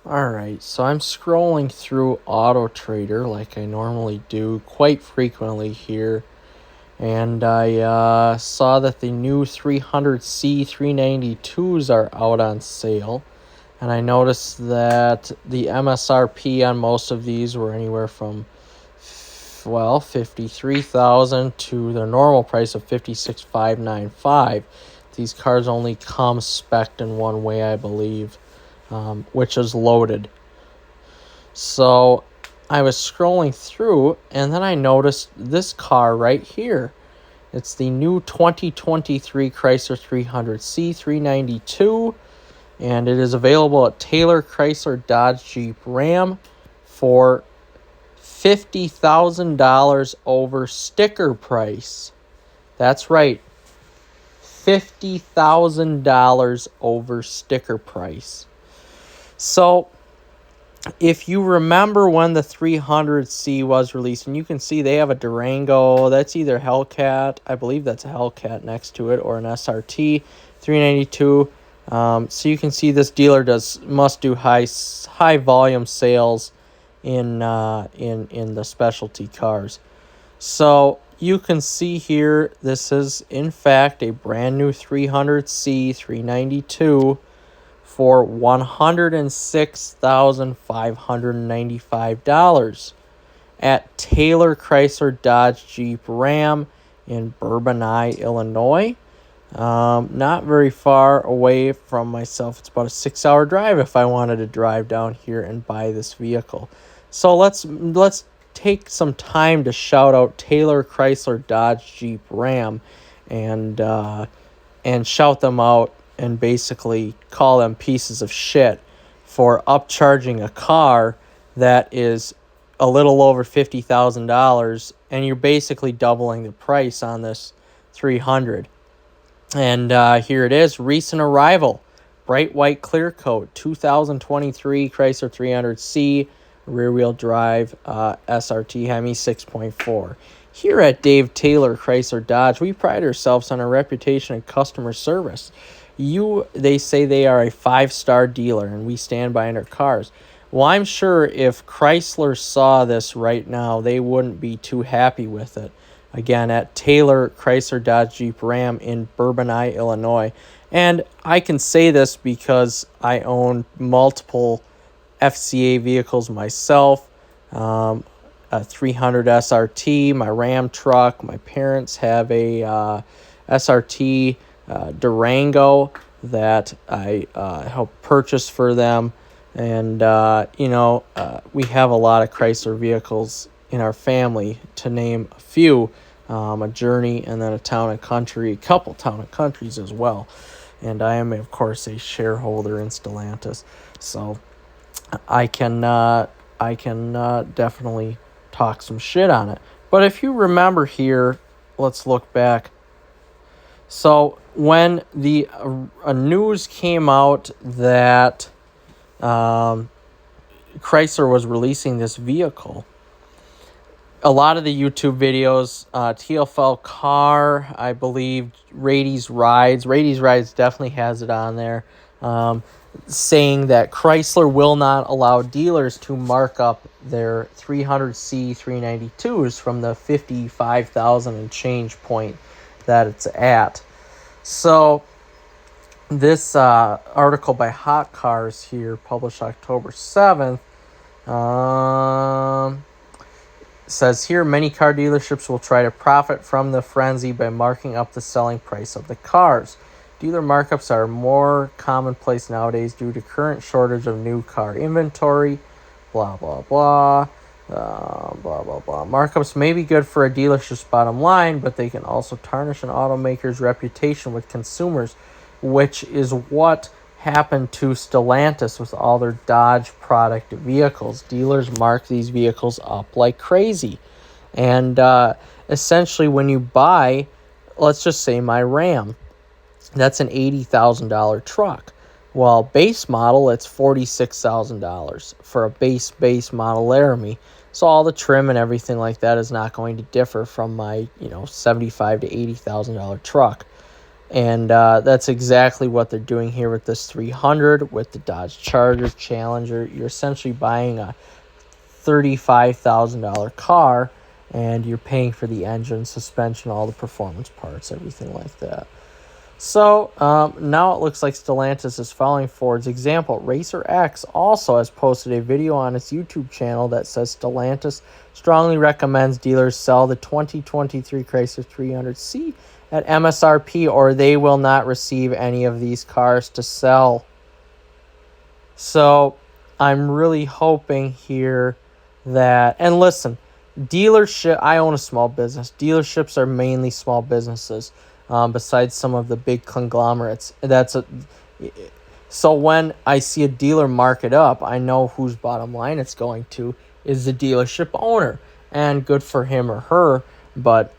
Alright, so I'm scrolling through Auto Trader like I normally do quite frequently here, and I saw that the new 300C 392s are out on sale, and I noticed that the MSRP on most of these were anywhere from, well, 53,000 to their normal price of 56,595. These cars only come spec'd in one way, I believe, which is loaded. So I was scrolling through, and then I noticed this car right here. It's the new 2023 Chrysler 300C 392, and it is available at Taylor, Chrysler, Dodge, Jeep, Ram for $50,000 over sticker price. That's right, $50,000 over sticker price. So if you remember when the 300C was released, and you can see they have a Durango, that's either Hellcat, I believe that's a Hellcat next to it, or an SRT 392. So you can see this dealer must do high volume sales in the specialty cars. So you can see here, this is in fact a brand new 300C 392 for $106,595 at Taylor, Chrysler, Dodge, Jeep, Ram in Bourbonnais, Illinois. Not very far away from myself. It's about a 6-hour drive if I wanted to drive down here and buy this vehicle. So let's take some time to shout out Taylor, Chrysler, Dodge, Jeep, Ram, and shout them out and basically call them pieces of shit for upcharging a car that is a little over $50,000, and you're basically doubling the price on this 300. And here it is, recent arrival, bright white clear coat, 2023 Chrysler 300C, rear-wheel drive, SRT Hemi 6.4. Here at Dave Taylor Chrysler Dodge, we pride ourselves on our reputation and customer service. They say they are a 5-star dealer, and we stand behind our cars. Well, I'm sure if Chrysler saw this right now, they wouldn't be too happy with it. Again, at Taylor, Chrysler, Dodge, Jeep, Ram in Bourbonnais, Illinois. And I can say this because I own multiple FCA vehicles myself. A 300 SRT, my Ram truck. My parents have a SRT Durango that I helped purchase for them. And, we have a lot of Chrysler vehicles in our family, to name a few. A Journey, and then a Town and Country, a couple Town and Countries as well. And I am, of course, a shareholder in Stellantis. So I can definitely talk some shit on it. But if you remember here, let's look back. So when the news came out that Chrysler was releasing this vehicle, a lot of the YouTube videos, TFL Car, I believe, Rady's Rides definitely has it on there, saying that Chrysler will not allow dealers to mark up their 300C 392s from the 55,000 and change point that it's at. So this article by Hot Cars here, published October 7th, says here, many car dealerships will try to profit from the frenzy by marking up the selling price of the cars. Dealer markups are more commonplace nowadays due to current shortage of new car inventory, blah, blah, blah, blah, blah, blah. Markups may be good for a dealership's bottom line, but they can also tarnish an automaker's reputation with consumers, which is what happened to Stellantis with all their Dodge product vehicles. Dealers mark these vehicles up like crazy. And essentially when you buy, let's just say my Ram, that's an $80,000 truck. Well, base model, it's $46,000 for a base model Laramie. So all the trim and everything like that is not going to differ from my, $75,000 to $80,000 truck. And that's exactly what they're doing here with this 300, with the Dodge Charger Challenger. You're essentially buying a $35,000 car, and you're paying for the engine, suspension, all the performance parts, everything like that. So now it looks like Stellantis is following Ford's example. Racer X also has posted a video on its YouTube channel that says Stellantis strongly recommends dealers sell the 2023 Chrysler 300C at MSRP, or they will not receive any of these cars to sell. So I'm really hoping here that, and listen, dealership, I own a small business. Dealerships are mainly small businesses, besides some of the big conglomerates. So when I see a dealer mark it up, I know whose bottom line it's going to is the dealership owner, and good for him or her. But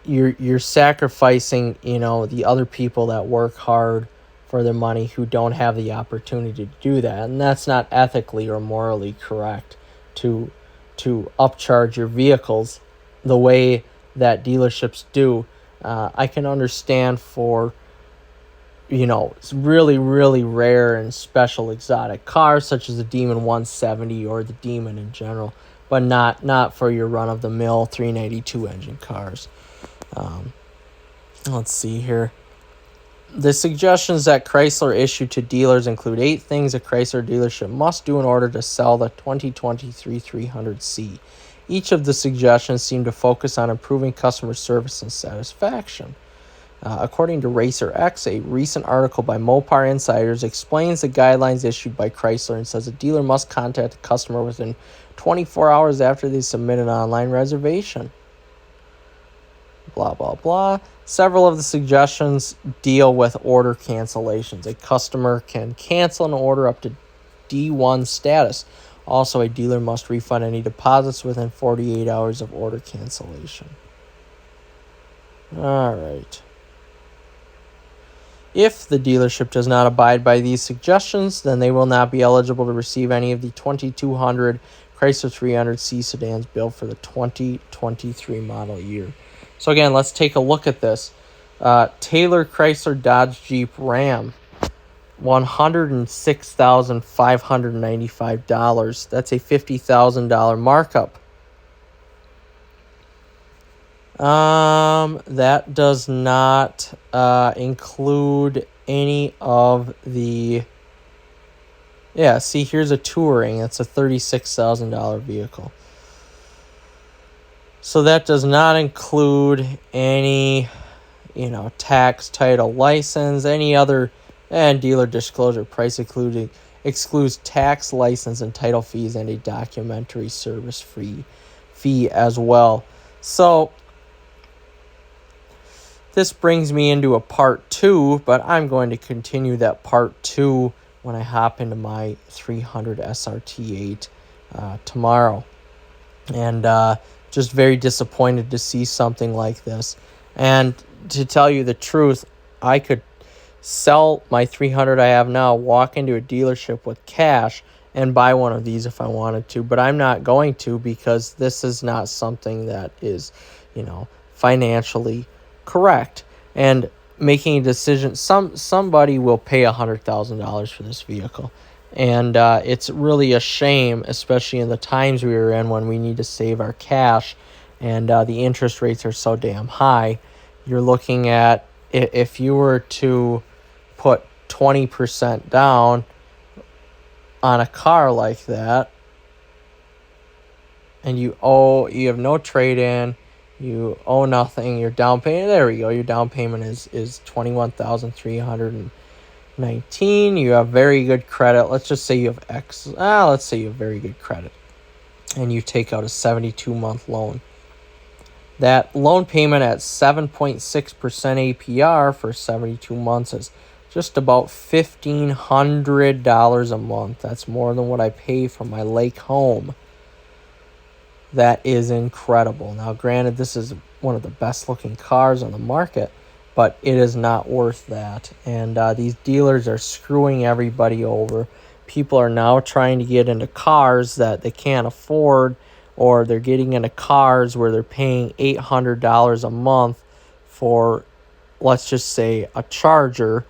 you're sacrificing, the other people that work hard for their money, who don't have the opportunity to do that, and that's not ethically or morally correct to upcharge your vehicles the way that dealerships do. I can understand for it's really, really rare and special exotic cars such as the Demon 170 or the Demon in general, but not for your run-of-the-mill 392 engine cars. Let's see here. The suggestions that Chrysler issued to dealers include 8 things a Chrysler dealership must do in order to sell the 2023 300C. Each of the suggestions seem to focus on improving customer service and satisfaction. According to Racer X, a recent article by Mopar Insiders explains the guidelines issued by Chrysler and says a dealer must contact the customer within 24 hours after they submit an online reservation. Blah, blah, blah. Several of the suggestions deal with order cancellations. A customer can cancel an order up to D1 status. Also, a dealer must refund any deposits within 48 hours of order cancellation. All right. If the dealership does not abide by these suggestions, then they will not be eligible to receive any of the 2,200 Chrysler 300C sedans built for the 2023 model year. So again, let's take a look at this. Taylor Chrysler Dodge Jeep Ram, $106,595. That's a $50,000 markup. That does not include any of the... Yeah, see, here's a Touring. That's a $36,000 vehicle. So that does not include any, tax, title, license, any other, and dealer disclosure price excludes tax, license, and title fees, and a documentary service fee as well. So this brings me into a part 2, but I'm going to continue that part 2 when I hop into my 300 SRT8 tomorrow. And just very disappointed to see something like this. And to tell you the truth, I could sell my 300 I have now, walk into a dealership with cash, and buy one of these if I wanted to. But I'm not going to, because this is not something that is, financially correct. And making a decision, somebody will pay $100,000 for this vehicle. And it's really a shame, especially in the times we were in when we need to save our cash and the interest rates are so damn high. You're looking at, if you were to put 20% down on a car like that, and you have no trade-in, you owe nothing, your down payment, there we go, your down payment is $21,319. You have very good credit. Let's just say you have let's say you have very good credit, and you take out a 72-month loan. That loan payment at 7.6% APR for 72 months is just about $1,500 a month. That's more than what I pay for my lake home. That is incredible. Now, granted, this is one of the best looking cars on the market, but it is not worth that. And these dealers are screwing everybody over. People are now trying to get into cars that they can't afford, or they're getting into cars where they're paying $800 a month for let's just say a Charger,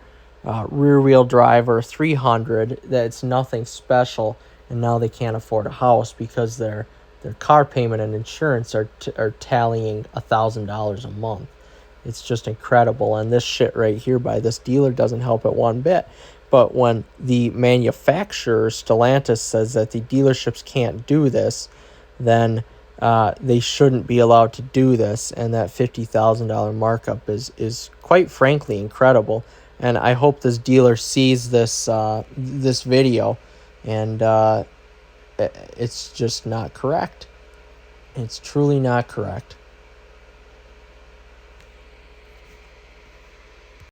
rear-wheel drive or 300, that's nothing special, and now they can't afford a house because their car payment and insurance are tallying $1,000 a month. It's just incredible. And this shit right here by this dealer doesn't help it one bit. But when the manufacturer, Stellantis, says that the dealerships can't do this, then they shouldn't be allowed to do this. And that $50,000 markup is quite frankly incredible. And I hope this dealer sees this this video, and it's just not correct. It's truly not correct.